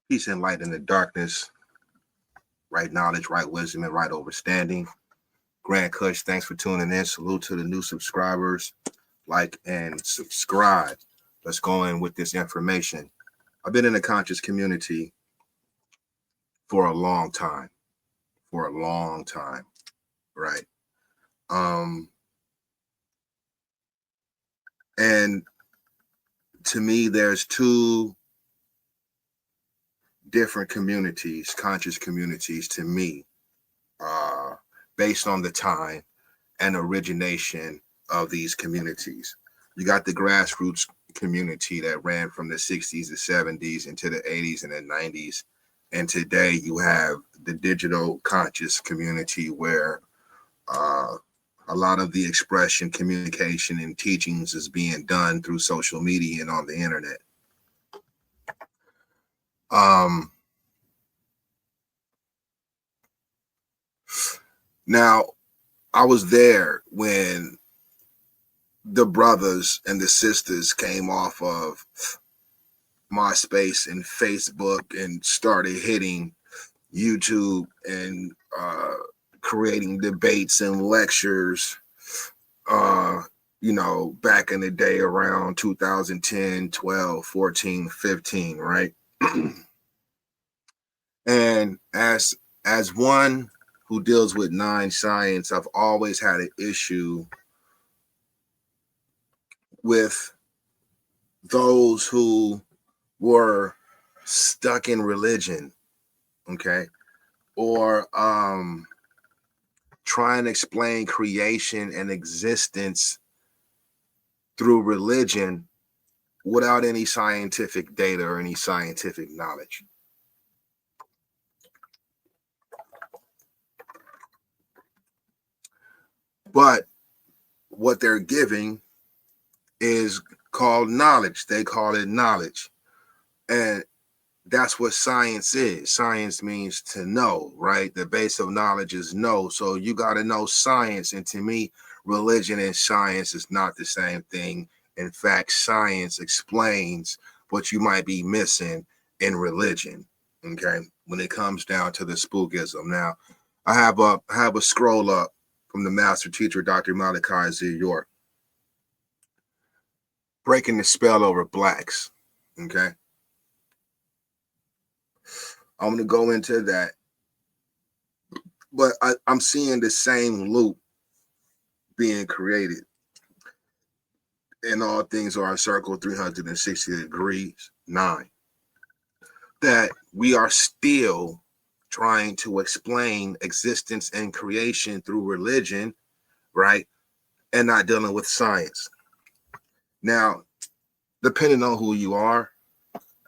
Peace and light in the darkness, right knowledge, right wisdom, and right understanding. Grand Kush, thanks for tuning in. Salute to the new subscribers. Like and subscribe. Let's go in with this information. I've been in the conscious community for a long time. Right? And to me, there's two different communities, conscious communities to me, based on the time and origination of these communities. You got the grassroots community that ran from the 60s, the 70s into the 80s and the 90s. And today you have the digital conscious community where a lot of the expression, communication, and teachings is being done through social media and on the internet. Now, I was there when the brothers and the sisters came off of MySpace and Facebook and started hitting YouTube and creating debates and lectures, back in the day around 2010, 12, 14, 15, right? And as one who deals with nine science, I've always had an issue with those who were stuck in religion, okay? Or trying to explain creation and existence through religion without any scientific data or any scientific knowledge. But what they're giving is called knowledge. They call it knowledge. And that's what science is. Science means to know, right? The base of knowledge is know. So you got to know science. And to me, religion and science is not the same thing. In fact, science explains what you might be missing in religion, okay? When it comes down to the spookism. Now, I have a scroll up from the master teacher, Dr. Malachi Z. York, breaking the spell over blacks, okay? I'm going to go into that. But I'm seeing the same loop being created. And all things are a circle 360 degrees, 9. That we are still trying to explain existence and creation through religion, right? And not dealing with science. Now, depending on who you are,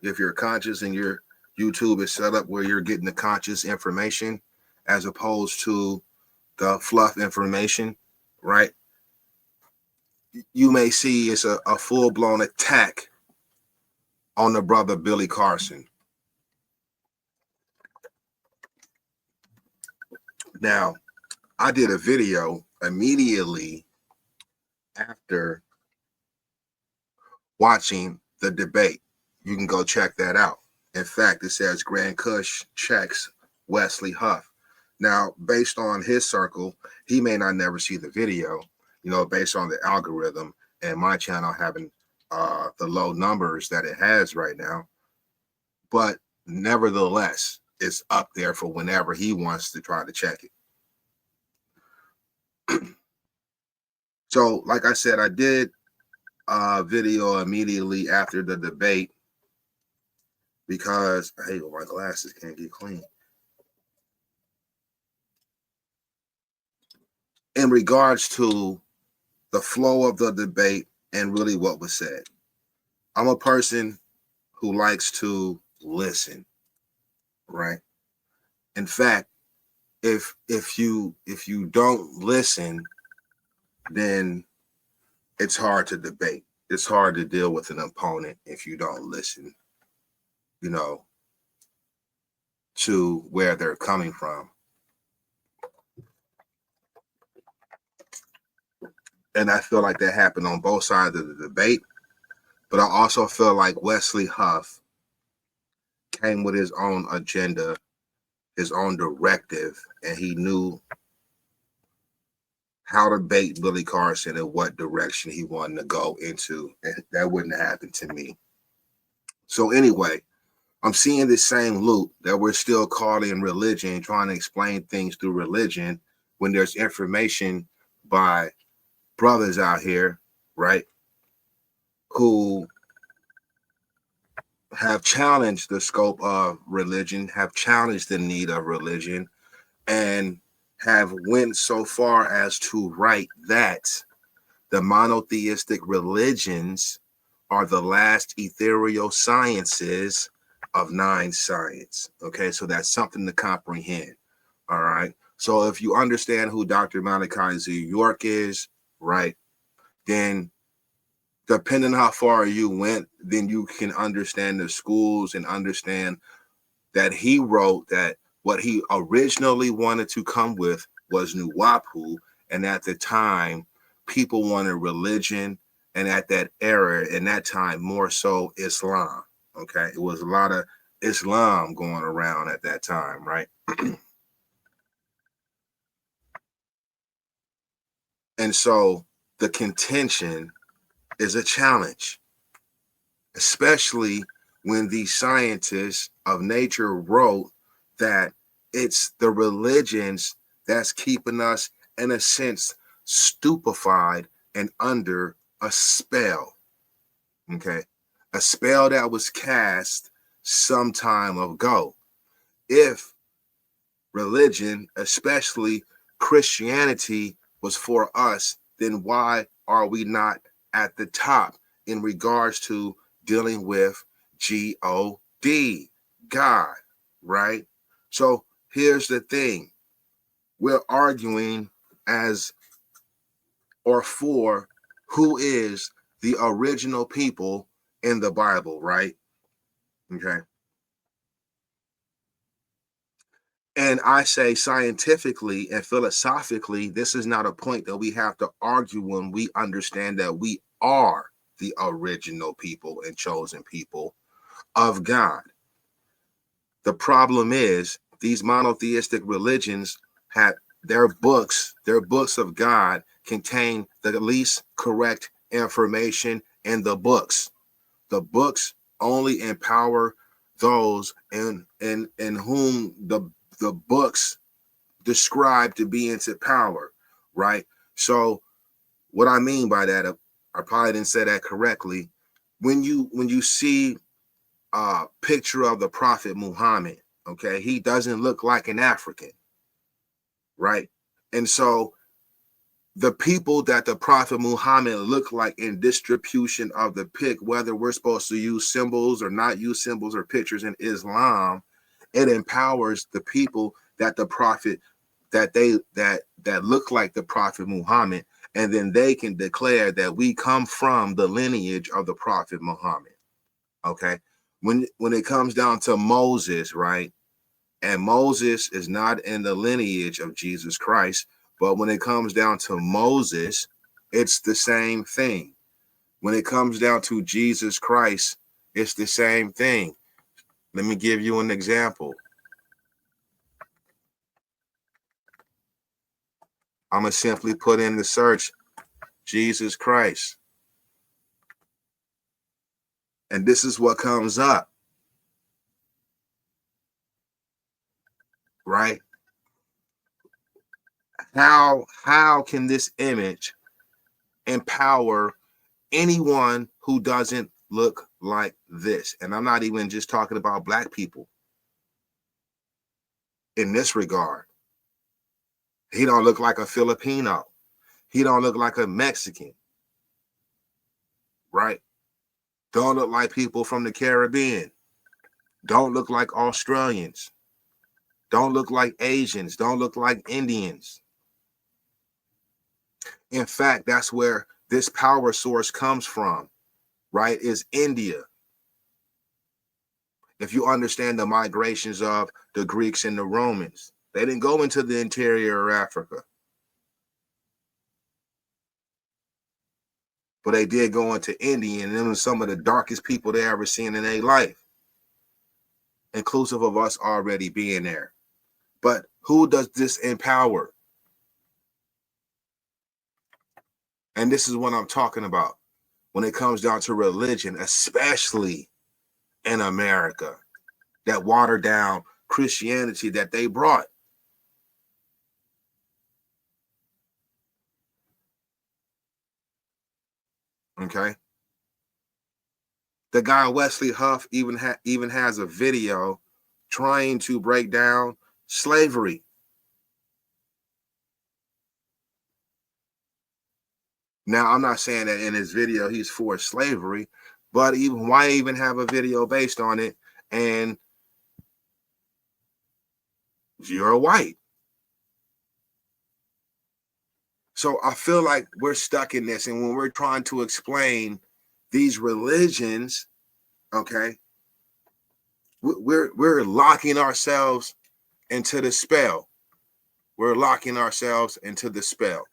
if you're conscious and your YouTube is set up where you're getting the conscious information as opposed to the fluff information, right? You may see it's a full-blown attack on the brother Billy Carson. Now, I did a video immediately after watching the debate. You can go check that out. In fact, it says Grand Kush checks Wesley Huff. Now, based on his circle, he may not never see the video, based on the algorithm and my channel having the low numbers that it has right now. But nevertheless, it's up there for whenever he wants to try to check it. So, like I said, I did a video immediately after the debate because, hey, my glasses can't get clean. In regards to the flow of the debate and really what was said. I'm a person who likes to listen, right? In fact, if you don't listen, then it's hard to debate. It's hard to deal with an opponent if you don't listen, to where they're coming from. And I feel like that happened on both sides of the debate. But I also feel like Wesley Huff came with his own agenda, his own directive, and he knew how to bait Billy Carson and what direction he wanted to go into. And that wouldn't happen to me. So anyway, I'm seeing this same loop that we're still calling religion, trying to explain things through religion when there's information by brothers out here, right, who have challenged the scope of religion, have challenged the need of religion, and have went so far as to write that the monotheistic religions are the last ethereal sciences of 9 science. Okay, so that's something to comprehend. All right. So if you understand who Dr. Malachi Z. York is, right, then depending on how far you went, then you can understand the schools and understand that he wrote that what he originally wanted to come with was Nuwapu, and at the time, people wanted religion, and at that era, in that time, more so Islam. Okay, it was a lot of Islam going around at that time, right? And so the contention is a challenge, especially when these scientists of nature wrote that it's the religions that's keeping us, in a sense, stupefied and under a spell. Okay, a spell that was cast some time ago. If religion, especially Christianity, was for us, then why are we not at the top in regards to dealing with God, God, right? So here's the thing. We're arguing as or for who is the original people in the Bible, right? Okay. And I say scientifically and philosophically, this is not a point that we have to argue when we understand that we are the original people and chosen people of God. The problem is these monotheistic religions have their books of God contain the least correct information in the books. The books only empower those in whom the books describe to be into power, right? So what I mean by that, I probably didn't say that correctly. When you see a picture of the Prophet Muhammad, okay, he doesn't look like an African, right? And so the people that the Prophet Muhammad looked like in distribution of the pic, whether we're supposed to use symbols or not use symbols or pictures in Islam, it empowers the people that the Prophet that look like the Prophet Muhammad, and then they can declare that we come from the lineage of the Prophet Muhammad. Okay, when it comes down to Moses, right? And Moses is not in the lineage of Jesus Christ, but when it comes down to Moses, it's the same thing. When it comes down to Jesus Christ, it's the same thing. Let me give you an example. I'm going to simply put in the search, Jesus Christ. And this is what comes up, right? How can this image empower anyone who doesn't look like this? And I'm not even just talking about Black people in this regard. He don't look like a Filipino. He don't look like a Mexican, right? Don't look like people from the Caribbean. Don't look like Australians. Don't look like Asians. Don't look like Indians. In fact, that's where this power source comes from, right? Is India. If you understand the migrations of the Greeks and the Romans, they didn't go into the interior of Africa, but they did go into India, and them were some of the darkest people they ever seen in their life. inclusive of us already being there. But who does this empower? And this is what I'm talking about when it comes down to religion, especially in America, that watered down Christianity that they brought. Okay. The guy Wesley Huff even has a video trying to break down slavery. Now, I'm not saying that in his video he's for slavery, but even why even have a video based on it? And you're white. So I feel like we're stuck in this. And when we're trying to explain these religions, okay, we're locking ourselves into the spell. We're locking ourselves into the spell.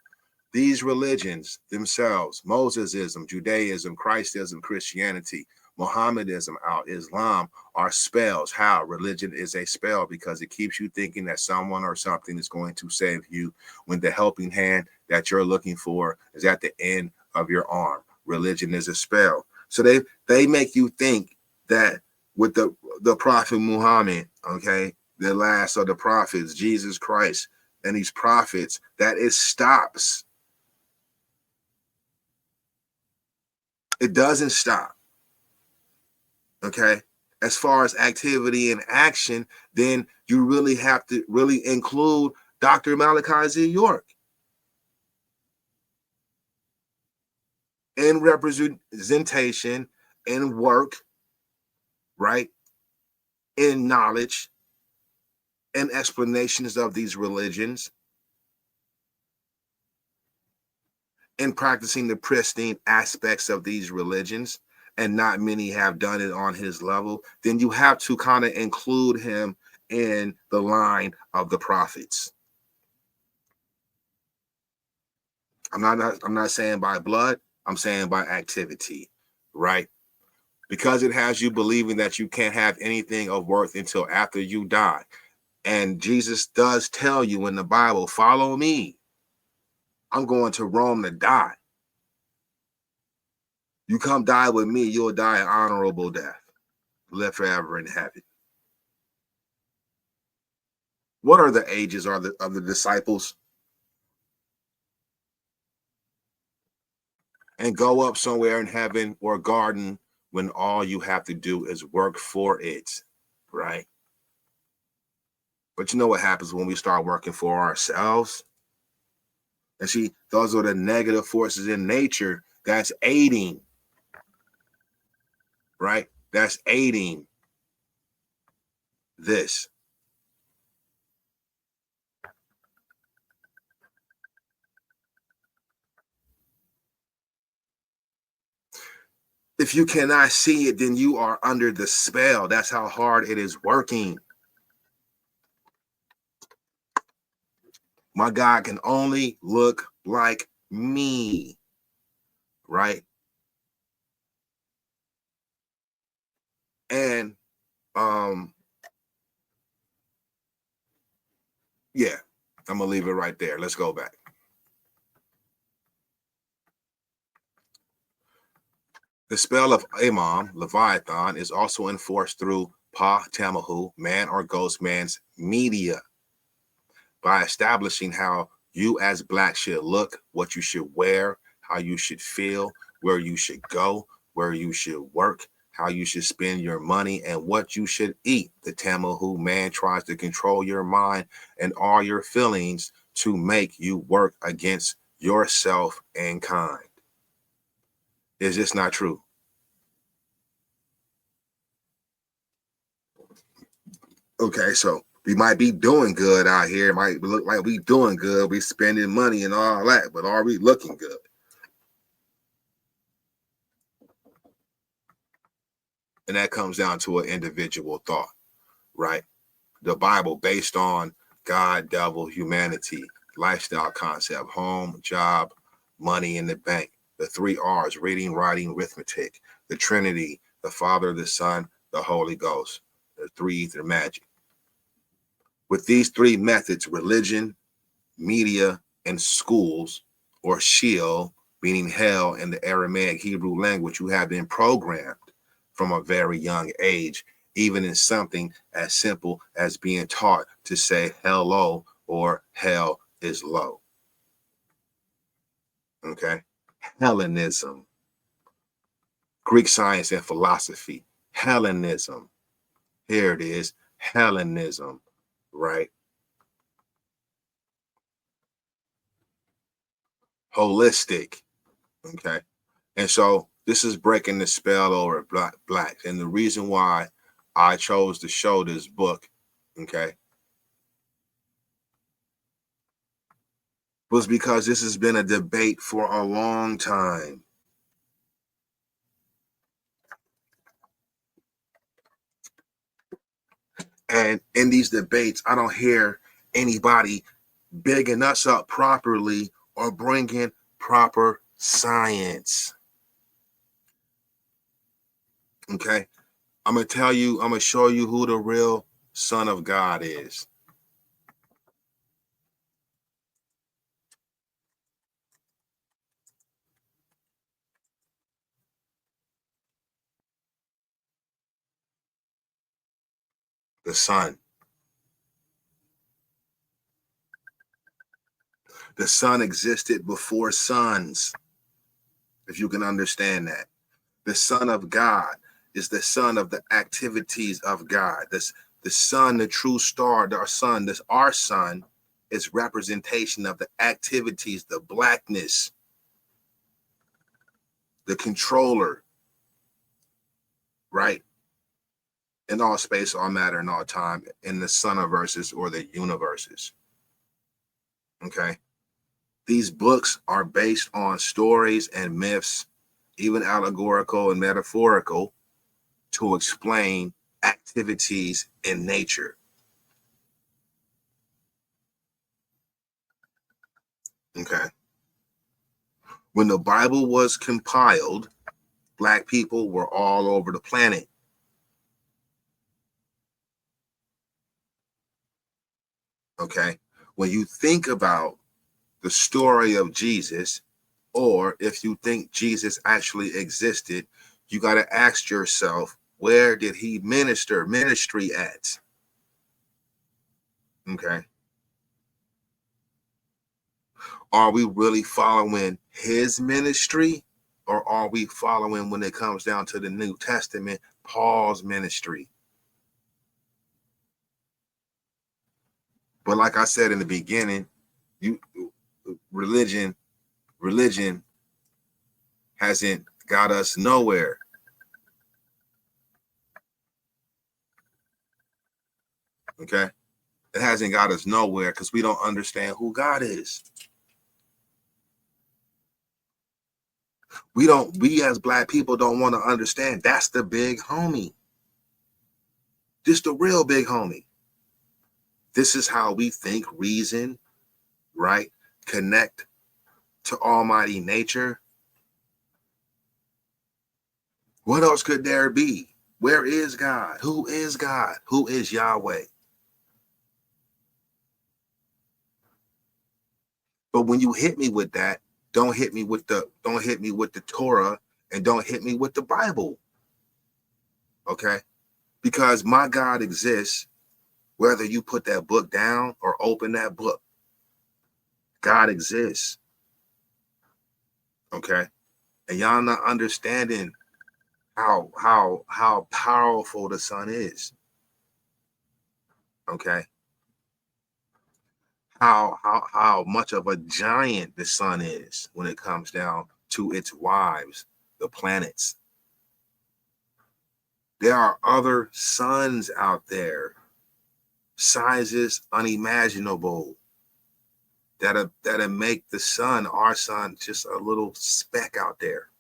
These religions themselves, Mosesism, Judaism, Christism, Christianity, Mohammedism, Islam, are spells. How? Religion is a spell because it keeps you thinking that someone or something is going to save you when the helping hand that you're looking for is at the end of your arm. Religion is a spell. So they make you think that with the prophet Muhammad, okay, the last of the prophets, Jesus Christ, and these prophets, that it stops. It doesn't stop. Okay. As far as activity and action, then you really have to really include Dr. Malachi Z. York in representation, in work, right? In knowledge, in explanations of these religions, in practicing the pristine aspects of these religions, and not many have done it on his level, then you have to kind of include him in the line of the prophets. I'm not saying by blood, I'm saying by activity, right? Because it has you believing that you can't have anything of worth until after you die. And Jesus does tell you in the Bible, follow me. I'm going to Rome to die. You come die with me, you'll die an honorable death. Live forever in heaven. What are the ages of the disciples? And go up somewhere in heaven or garden when all you have to do is work for it, right? But you know what happens when we start working for ourselves? And see, those are the negative forces in nature that's aiding, right? That's aiding this. If you cannot see it, then you are under the spell. That's how hard it is working. My God can only look like me, right? And yeah, I'm gonna leave it right there. Let's go back. The spell of Amon, Leviathan, is also enforced through Pa Tamahu, man or ghost man's media, by establishing how you as black should look, what you should wear, how you should feel, where you should go, where you should work, how you should spend your money, and what you should eat. The Tamahu man tries to control your mind and all your feelings to make you work against yourself and kind. Is this not true? Okay, so we might be doing good out here. It might look like we doing good. We spending money and all that, but are we looking good? And that comes down to an individual thought, right? The Bible based on God, devil, humanity, lifestyle concept, home, job, money in the bank, the 3 R's, reading, writing, arithmetic, the Trinity, the Father, the Son, the Holy Ghost. three ether magic. With these three methods, religion, media, and schools, or Sheol, meaning hell in the Aramaic Hebrew language, you have been programmed from a very young age, even in something as simple as being taught to say hello or hell is low. Okay? Hellenism, Greek science and philosophy, Hellenism. Here it is, Hellenism, right? Holistic, okay? And so this is breaking the spell over blacks. And the reason why I chose to show this book, okay, was because this has been a debate for a long time. And in these debates, I don't hear anybody bigging us up properly or bringing proper science. Okay, I'm going to show you who the real Son of God is. The Son. The Son existed before sons, if you can understand that. The Son of God is the son of the activities of God. The sun, the true star, our sun is representation of the activities, the blackness, the controller, right? In all space, all matter, and all time, in the suniverses or the universes. Okay. These books are based on stories and myths, even allegorical and metaphorical, to explain activities in nature. Okay. When the Bible was compiled, Black people were all over the planet. Okay. When you think about the story of Jesus, or if you think Jesus actually existed, you got to ask yourself, where did he ministry at? Okay. Are we really following his ministry, or are we following, when it comes down to the New Testament, Paul's ministry? But like I said in the beginning, religion hasn't got us nowhere. Okay. It hasn't got us nowhere because we don't understand who God is. We as Black people don't want to understand that's the big homie. Just the real big homie. This is how we think, reason, right? Connect to almighty nature. What else could there be? Where is God? Who is God? Who is Yahweh? But when you hit me with that, don't hit me with the Torah, and don't hit me with the Bible. Okay? Because my God exists whether you put that book down or open that book. God exists. Okay? And y'all not understanding how powerful the Son is. Okay? How much of a giant the Sun is when it comes down to its wives, the planets. There are other suns out there, sizes unimaginable, that'll make the sun, our sun, just a little speck out there.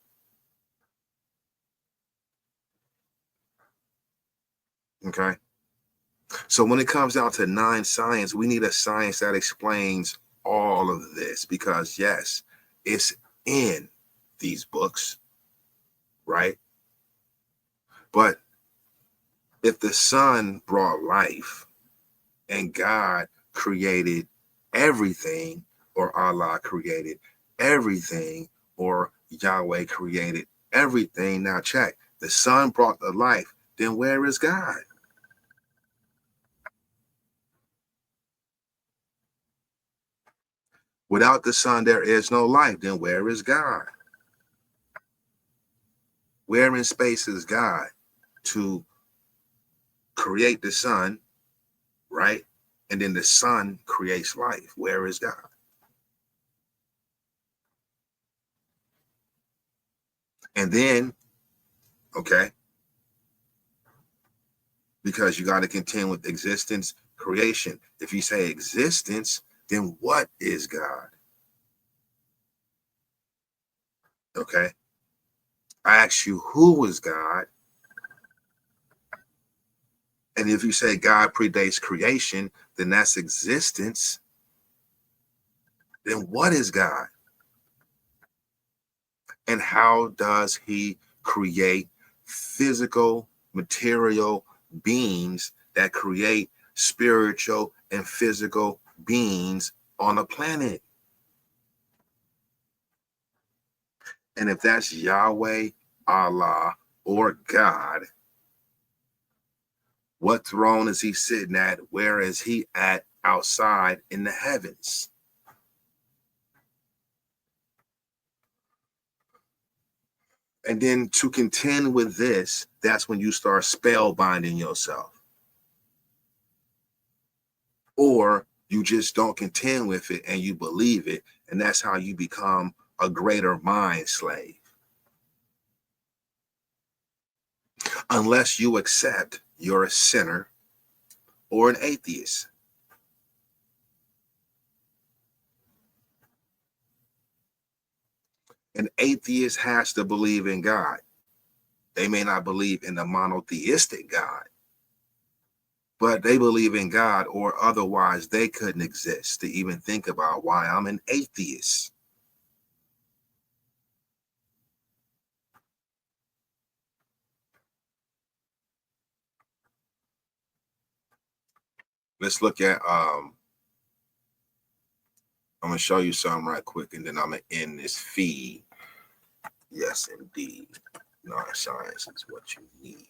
Okay. So when it comes down to 9 science, we need a science that explains all of this, because yes, it's in these books, right? But If the Son brought life and God created everything, or Allah created everything, or Yahweh created everything. Now check, the Son brought the life, then where is God? Without the Son, there is no life. Then where is God? Where in space is God to create the Son, right? And then the Son creates life. Where is God? And then, okay, because you got to contend with existence, creation. If you say existence, then what is God? Okay. I ask you, who is God? And if you say God predates creation, then that's existence. Then what is God? And how does he create physical, material beings that create spiritual and physical beings on a planet? And if that's Yahweh, Allah, or God, what throne is he sitting at? Where is he at outside in the heavens? And then to contend with this, that's when you start spellbinding yourself. Or you just don't contend with it and you believe it. And that's how you become a greater mind slave. Unless you accept you're a sinner or an atheist. An atheist has to believe in God. They may not believe in the monotheistic God, but they believe in God, or otherwise they couldn't exist to even think about why I'm an atheist. Let's look at I'm gonna show you something right quick, and then I'm gonna end this feed. Yes, indeed. Non-science is what you need.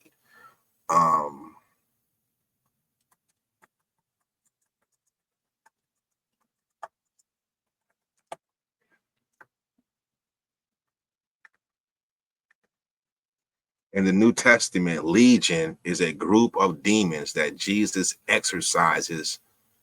In the New Testament, legion is a group of demons that Jesus exorcises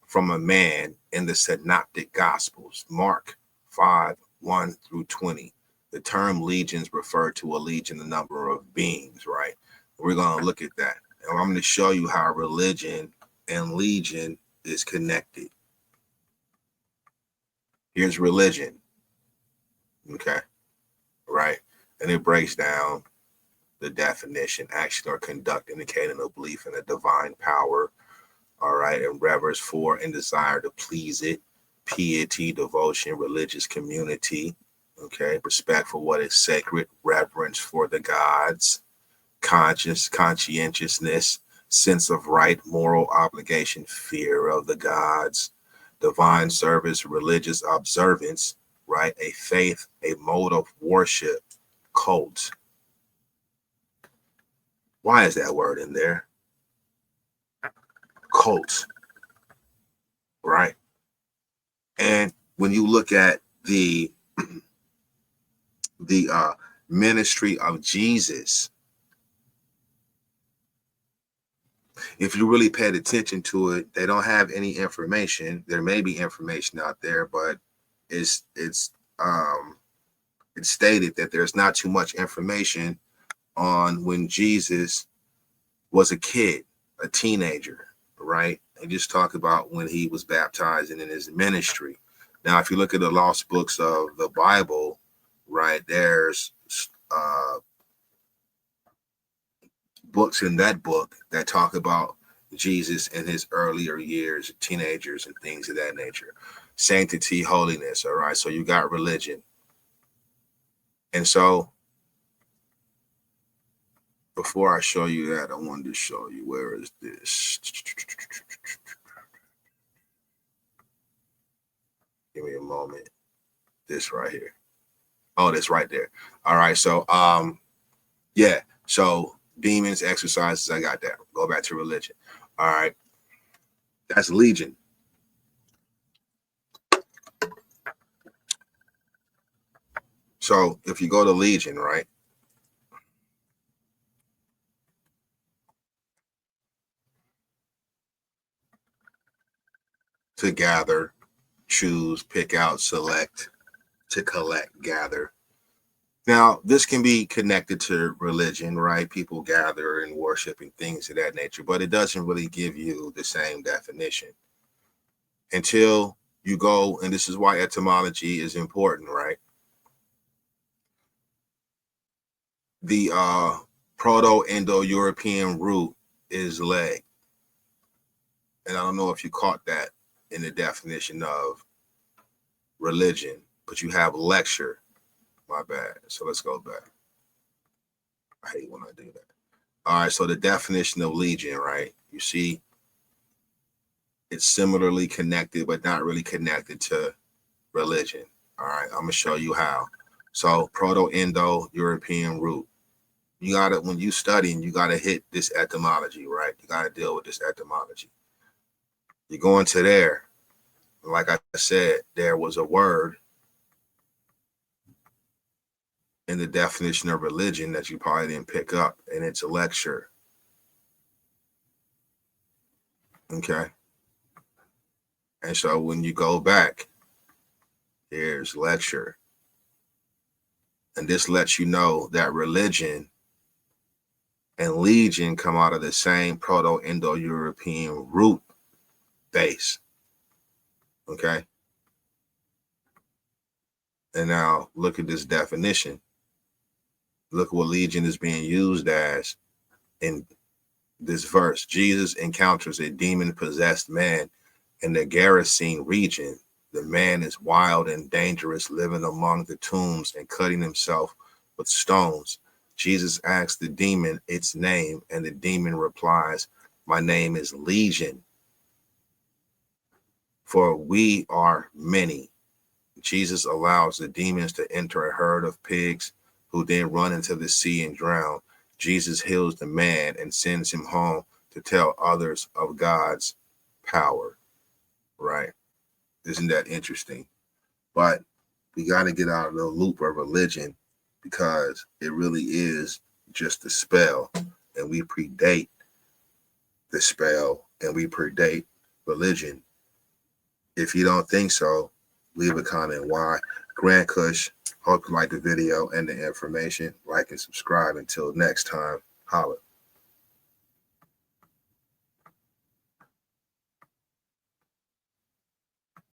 from a man in the synoptic gospels, Mark 5:1-20. The term legions refer to a legion, the number of beings, right? We're going to look at that. And I'm going to show you how religion and legion is connected. Here's religion, okay, right? And it breaks down the definition: action or conduct indicating a belief in a divine power, all right, and reverence for and desire to please it, piety, devotion, religious community, okay, respect for what is sacred, reverence for the gods, conscientiousness, sense of right, moral obligation, fear of the gods, divine service, religious observance, right, a faith, a mode of worship, cult. Why is that word in there? Cult, right? And when you look at the ministry of Jesus, if you really paid attention to it, they don't have any information. There may be information out there, but it's stated that there's not too much information on when Jesus was a kid, a teenager, right? They just talk about when he was baptized and in his ministry. Now, if you look at the lost books of the Bible, right, there's books in that book that talk about Jesus in his earlier years, teenagers and things of that nature. Sanctity, holiness, all right? So you got religion. And so before I show you that, I wanted to show you, where is this? Give me a moment. This right here. Oh, that's right there. All right. So, yeah. So demons, exercises, I got that. Go back to religion. All right. That's legion. So if you go to legion, right? To gather, choose, pick out, select, to collect, gather. Now, this can be connected to religion, right? People gather and worship and things of that nature, but it doesn't really give you the same definition until you go, and this is why etymology is important, right? The Proto-Indo-European root is leg. And I don't know if you caught that in the definition of religion, but you have lecture. My bad. So let's go back. I hate when I do that. All right. So the definition of legion, right? You see, it's similarly connected, but not really connected to religion. All right. I'm going to show you how. So Proto-Indo-European root. You got to, when you studying, you got to hit this etymology, right? You got to deal with this etymology. You go into there. Like I said, there was a word in the definition of religion that you probably didn't pick up, and it's a lecture. Okay. And so when you go back, here's lecture. And this lets you know that religion and legion come out of the same Proto-Indo-European root base. Okay. And now look at this definition. Look what legion is being used as in this verse. Jesus encounters a demon-possessed man in the Gerasene region. The man is wild and dangerous, living among the tombs and cutting himself with stones. Jesus asks the demon its name, and the demon replies, "My name is Legion, for we are many." Jesus allows the demons to enter a herd of pigs, who then run into the sea and drown. Jesus heals the man and sends him home to tell others of God's power. Right? Isn't that interesting? But we got to get out of the loop of religion, because it really is just a spell, and we predate the spell and we predate religion. If you don't think so, leave a comment why. Grant Kush, hope you like the video and the information. Like and subscribe. Until next time, holla.